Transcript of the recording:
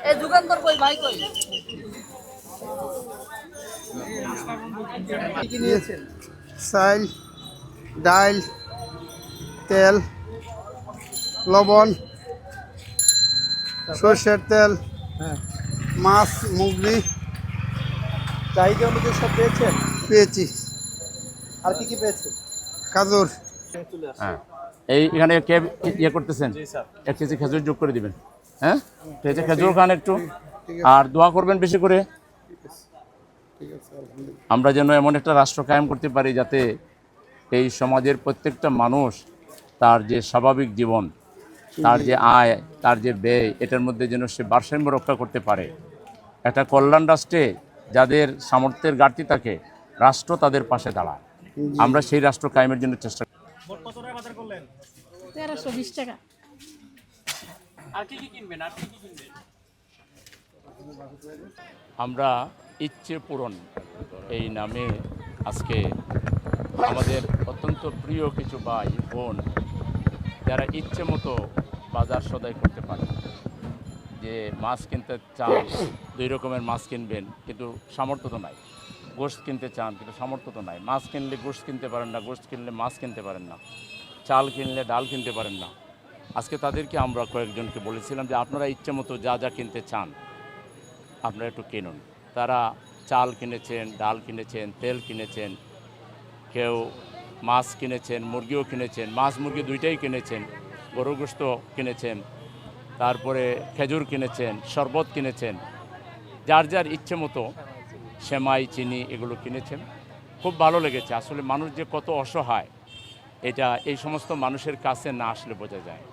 এই যুগান্তর কই ভাই কই? কি নিয়েছেন? চাল, ডাল, তেল, লবণ, সরষের তেল, হ্যাঁ, মাছ, মুগরি চাহিদা অনুযায়ী সব পেয়েছেন? পেয়েছি। আর কি কি পেয়েছেন? গাজর, চলে আসে। হ্যাঁ, এই এখানে কে ইয়ে করতেছেন? 1 কেজি খেজুর যোগ করে দিবেন। হ্যাঁ, ঠিক আছে, খেজুর খান একটু, আর দোয়া করবেন বেশি করে। ঠিক আছে, আলহামদুলিল্লাহ। আমরা যেন এমন একটা রাষ্ট্র কায়েম করতে পারি যাতে এই সমাজের প্রত্যেকটা মানুষ তার যে স্বাভাবিক জীবন, তার যে আয়, তার যে ব্যয়, এটার মধ্যে যেন সে ভারসাম্য রক্ষা করতে পারে। একটা কল্যাণ রাষ্ট্রে যাদের সামর্থ্যের ঘাটতি থাকে, রাষ্ট্র তাদের পাশে দাঁড়ায়। আমরা সেই রাষ্ট্র কায়েমের জন্য চেষ্টা করি। 1320 টাকা। আমরা ইচ্ছে পূরণ এই নামে আজকে আমাদের অত্যন্ত প্রিয় কিছু ভাই বোন যারা ইচ্ছে মতো বাজার সদাই করতে পারে, যে মাছ কিনতে চান 2 রকমের মাছ কিনবেন কিন্তু সামর্থ্য তো নাই, গোশত কিনতে চান কিন্তু সামর্থ্য তো নাই, মাছ কিনলে গোশত কিনতে পারেন না, গোশত কিনলে মাছ কিনতে পারেন না, চাল কিনলে ডাল কিনতে পারেন না। আজকে তাদেরকে আমরা কয়েকজনকে বলেছিলাম যে আপনারা ইচ্ছে মতো যা যা কিনতে চান আপনারা একটু কিনুন। তারা চাল কিনেছেন, ডাল কিনেছেন, তেল কিনেছেন, কেউ মাছ কিনেছেন, মুরগিও কিনেছেন, মাছ মুরগি দুইটাই কিনেছেন, গরুর গোশত কিনেছেন, তারপরে খেজুর কিনেছেন, শরবত কিনেছেন, যার যার ইচ্ছে মতো সেমাই, চিনি এগুলো কিনেছেন। খুব ভালো লেগেছে। আসলে মানুষ যে কত অসহায় এটা এই সমস্ত মানুষের কাছে না আসলে বোঝা যায়।